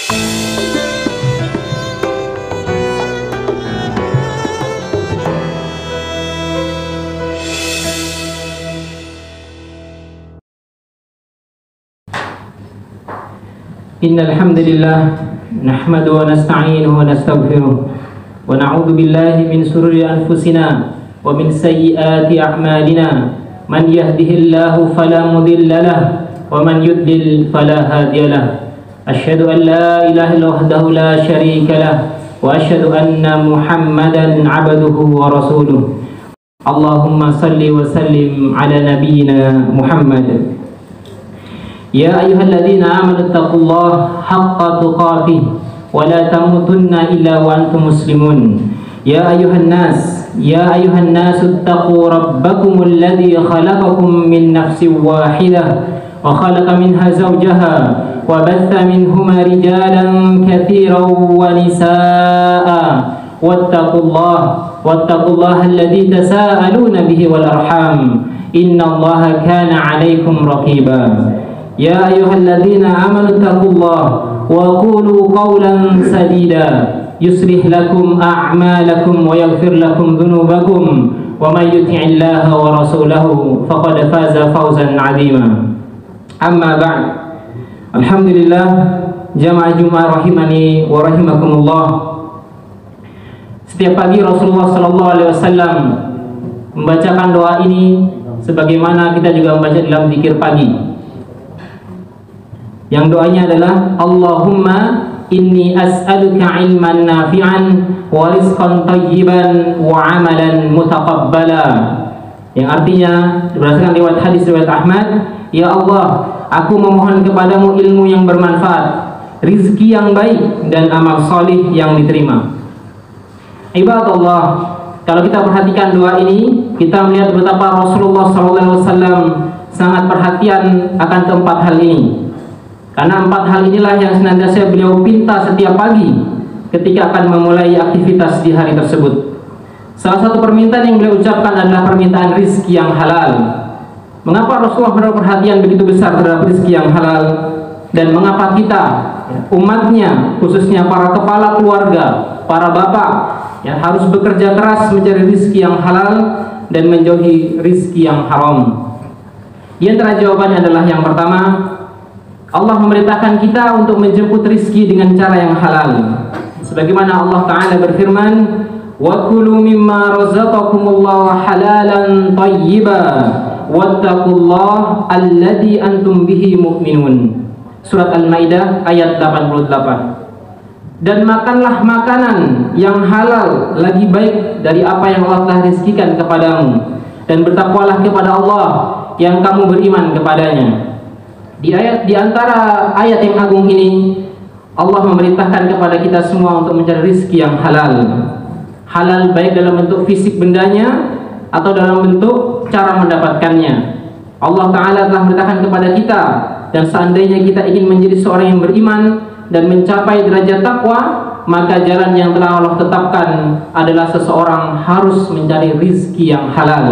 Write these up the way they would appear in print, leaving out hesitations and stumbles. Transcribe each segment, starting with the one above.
Innal hamdalillah nahmaduhu wa nasta'inuhu wa nastaghfiruh wa na'udzu billahi min shururi anfusina wa min sayyiati a'malina man yahdihillahu fala mudilla lahu wa man yudlil fala hadiya lahu asyhadu an la ilaha illa wahdahu la syarika lahu wa asyhadu anna Muhammadan 'abduhu wa rasuluh. Allahumma salli wa sallim ala nabiyyina Muhammad. Ya ayyuhalladzina amanu taqullaha haqqa tuqatih wa la tamutunna illa wa antum muslimun. Ya ayyuhan nas ittaqu rabbakumul ladzi khalaqakum min nafsin wahidah wa khalaqa minha zawjaha wa batha minhuma rijalan katsiran wa nisaa'a wattaqullaha alladzi tasaaluna bihi wal arham innallaha kana 'alaikum raqiba. Ya ayyuhalladzina amanu taqullaha wa qulu qawlan sadida yuslih lakum a'malakum wa yaghfir lakum dhunubakum wa may yuti'illaha wa rasulahu faqad faza fawzan 'azima. Amma ba'd. Alhamdulillah, jamaah Jumat rahimani wa rahimakumullah. Setiap pagi Rasulullah sallallahu alaihi wasallam membacakan doa ini sebagaimana kita juga membaca dalam zikir pagi. Yang doanya adalah Allahumma inni as'aluka ilman nafi'an wa rizqan tayyiban wa amalan mutaqabbala. Yang artinya berdasarkan riwayat hadis riwayat Ahmad, ya Allah, aku memohon kepadamu ilmu yang bermanfaat, rizki yang baik dan amal solih yang diterima. Ibadallah, kalau kita perhatikan doa ini, kita melihat betapa Rasulullah SAW sangat perhatian akan keempat hal ini. Karena empat hal inilah yang senantiasa beliau pinta setiap pagi ketika akan memulai aktivitas di hari tersebut. Salah satu permintaan yang beliau ucapkan adalah permintaan rizki yang halal. Mengapa Rasulullah menaruh perhatian begitu besar terhadap rizki yang halal? Dan mengapa kita, umatnya, khususnya para kepala keluarga, para bapak, harus bekerja keras mencari rizki yang halal dan menjauhi rizki yang haram? Di antara jawabannya adalah yang pertama, Allah memerintahkan kita untuk menjemput rizki dengan cara yang halal. Sebagaimana Allah Ta'ala berfirman, wa kulu mimma razaqakumullahu halalan tayyiba wattaqullaha alladzi antum bihi mu'minun. Surat Al-Maidah ayat 88. Dan makanlah makanan yang halal lagi baik dari apa yang Allah telah rizkikan kepadamu, dan bertakwalah kepada Allah yang kamu beriman kepadanya. Di antara ayat yang agung ini, Allah memerintahkan kepada kita semua untuk mencari rizki yang halal. Halal baik dalam bentuk fisik bendanya atau dalam bentuk cara mendapatkannya. Allah Ta'ala telah memerintahkan kepada kita, dan seandainya kita ingin menjadi seorang yang beriman dan mencapai derajat takwa, maka jalan yang telah Allah tetapkan adalah seseorang harus mencari rizki yang halal.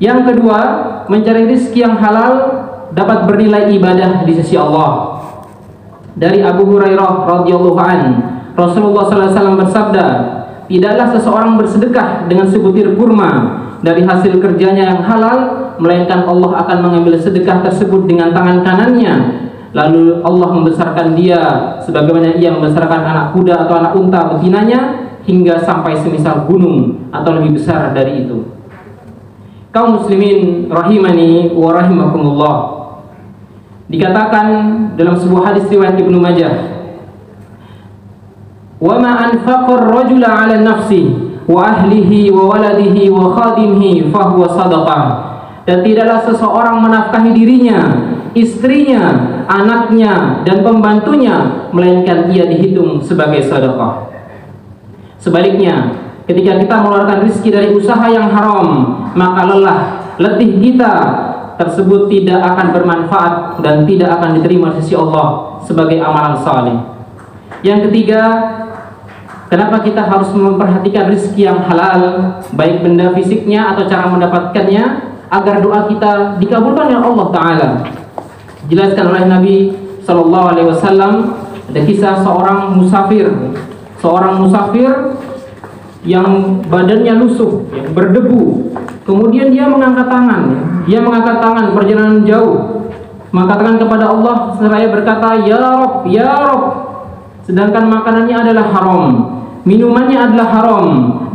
Yang kedua, mencari rizki yang halal dapat bernilai ibadah di sisi Allah. Dari Abu Hurairah radhiyallahu an, Rasulullah sallallahu alaihi wasallam bersabda, tidaklah seseorang bersedekah dengan sebutir kurma dari hasil kerjanya yang halal, melainkan Allah akan mengambil sedekah tersebut dengan tangan kanannya, lalu Allah membesarkan dia sebagaimana ia membesarkan anak kuda atau anak unta betinanya, hingga sampai semisal gunung atau lebih besar dari itu. Kaum muslimin rahimani wa rahimakumullah, dikatakan dalam sebuah hadis riwayat Ibnu Majah, wa ma anfaqar rajula 'ala nafsi wa ahlihi wa waladihi wa khadimihi fa huwa sadaqah. Dan tidaklah seseorang menafkahi dirinya, istrinya, anaknya dan pembantunya, melainkan ia dihitung sebagai sedekah. Sebaliknya, ketika kita mengeluarkan rezeki dari usaha yang haram, maka lelah, letih kita tersebut tidak akan bermanfaat dan tidak akan diterima di sisi Allah sebagai amalan saleh. Yang ketiga, kenapa kita harus memperhatikan rezeki yang halal, baik benda fisiknya atau cara mendapatkannya, agar doa kita dikabulkan oleh Allah Ta'ala. Dijelaskan oleh Nabi SAW Ada kisah seorang musafir yang badannya lusuh, ya, berdebu. Kemudian dia mengangkat tangan, perjalanan jauh, mengangkat tangan kepada Allah seraya berkata, "Ya Rabb, ya Rabb." Sedangkan makanannya adalah haram, minumannya adalah haram,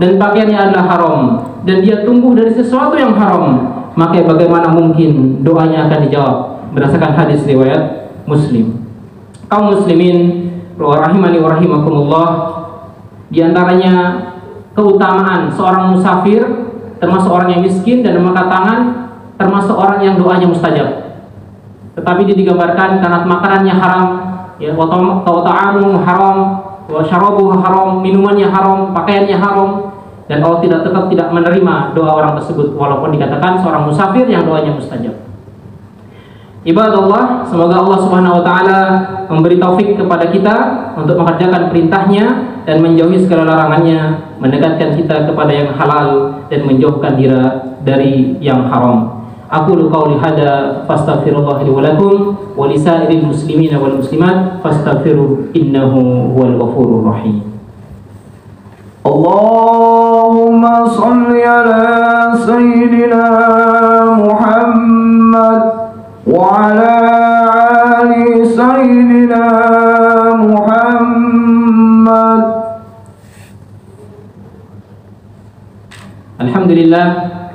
dan pakaiannya adalah haram, dan dia tumbuh dari sesuatu yang haram. Maka bagaimana mungkin doanya akan dijawab? Berdasarkan hadis riwayat Muslim. Kaum muslimin rahimani wa rahimakumullah, di antaranya keutamaan seorang musafir, termasuk orang yang miskin dan mengangkat tangan, termasuk orang yang doanya mustajab. Tetapi dia digambarkan karena makanannya haram, ya, wa ta'amu haram, wa syarabuhu haram, minumannya haram, pakaiannya haram, dan Allah tetap tidak menerima doa orang tersebut walaupun dikatakan seorang musafir yang doanya mustajab. Ibadallah, semoga Allah Subhanahu wa taala memberi taufik kepada kita untuk mengerjakan perintahnya dan menjauhi segala larangannya, mendekatkan kita kepada yang halal dan menjauhkan diri dari yang haram. Aqulu qauli hada fastaghfirullah li wa lakum wa lisairil muslimina wal muslimat fastaghfiruh innahu huwal ghafurur rahim. Allahumma shalli ala sayyidina Muhammad wa ala ali sayyidina Muhammad.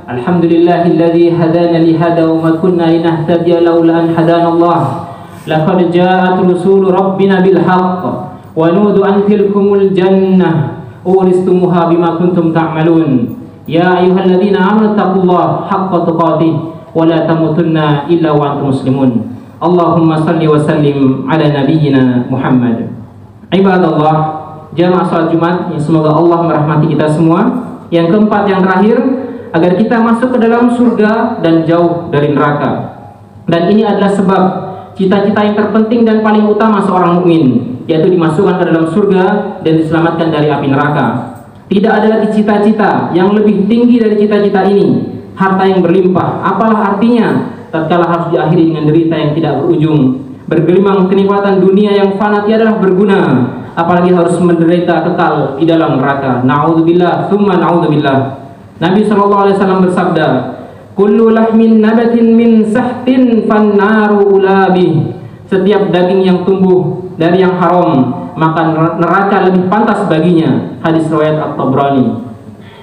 Alhamdulillahilladzi hadana li hada wa ma kunna linahtadiya laula an hadana Allah. Laqad ja'at rusulu rabbina bil haqq wa nudu an tilkumul jannah uristumuha bima kuntum ta'malun. Ya ayyuhalladzina amanu taqullaha haqqa tuqatih wa la tamutunna illa wa antum muslimun. Allahumma salli wa sallim ala nabiyyina Muhammad. Ibadallah, jamaah salat Jumat, semoga Allah merahmati kita semua. Yang keempat, yang terakhir, agar kita masuk ke dalam surga dan jauh dari neraka. Dan ini adalah sebab cita-cita yang terpenting dan paling utama seorang mukmin, yaitu dimasukkan ke dalam surga dan diselamatkan dari api neraka. Tidak ada lagi cita-cita yang lebih tinggi dari cita-cita ini. Harta yang berlimpah, apalah artinya tatkala harus diakhiri dengan derita yang tidak berujung. Bergelimang kenikmatan dunia yang fana tiadalah berguna, apalagi harus menderita kekal di dalam neraka. Na'udzubillah, tsumma na'udzubillah. Nabi SAW bersabda, "Kullu lahmin nabatin min sahtin fannaru ulabih." Setiap daging yang tumbuh dari yang haram, maka neraka lebih pantas baginya. Hadis riwayat At-Tabrani.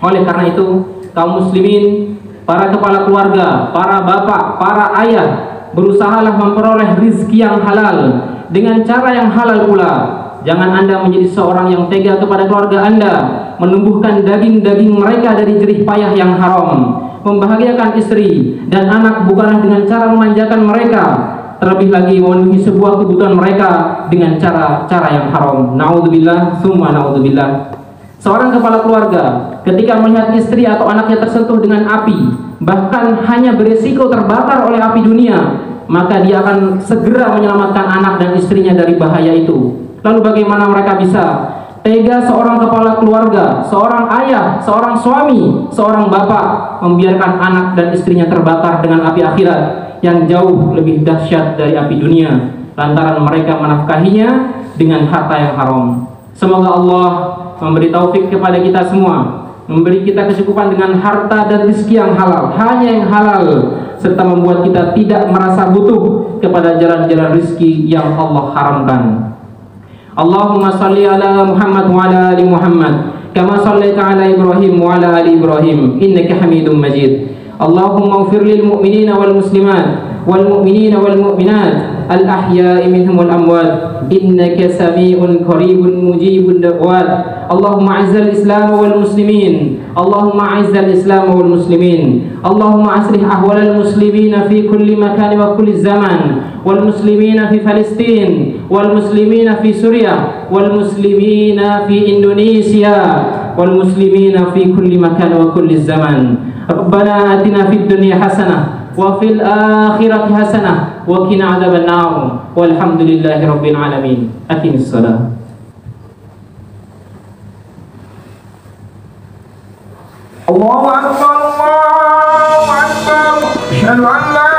Oleh karena itu, kaum muslimin, para kepala keluarga, para bapak, para ayah, berusahalah memperoleh rizki yang halal dengan cara yang halal pula. Jangan Anda menjadi seorang yang tega kepada keluarga Anda, menumbuhkan daging-daging mereka dari jerih payah yang haram. Membahagiakan istri dan anak bukanlah dengan cara memanjakan mereka, terlebih lagi memenuhi sebuah kebutuhan mereka dengan cara-cara yang haram. Na'udzubillah, tsumma na'udzubillah. Seorang kepala keluarga ketika melihat istri atau anaknya tersentuh dengan api, bahkan hanya berisiko terbakar oleh api dunia, maka dia akan segera menyelamatkan anak dan istrinya dari bahaya itu. Lalu bagaimana mereka bisa tega seorang kepala keluarga, seorang ayah, seorang suami, seorang bapak membiarkan anak dan istrinya terbakar dengan api akhirat yang jauh lebih dahsyat dari api dunia, lantaran mereka menafkahinya dengan harta yang haram. Semoga Allah memberi taufik kepada kita semua, memberi kita kecukupan dengan harta dan rezeki yang halal, hanya yang halal, serta membuat kita tidak merasa butuh kepada jalan-jalan rezeki yang Allah haramkan. Allahumma salli ala Muhammad wa ala ali Muhammad kama sallaita ala Ibrahim wa ala ali Ibrahim innaka Hamidum Majid. Allahumma ighfir lil mu'minina wal muslimat wal mu'minina wal mu'minat al ahya'i minhum wal amwat innaka sami'un qaribun mujibud da'wat. Allahumma a'izzal Islam wal muslimin, Allahumma a'izzal Islam wal muslimin, Allahumma aslih ahwalal muslimina fi kulli makan wa kulli zaman, wal muslimina fi Palestin, wal muslimina fi Suriah, wal muslimina fi Indonesia, wal muslimina fi kulli makan wa kulli zaman. Rabbana atina fid dunya hasanah wa fil akhirati hasanah wa qina adzaban nar. Walhamdulillahi rabbil alamin. Aqimis shalah. Allahu akbar, Allahu akbar. Asyhadu an la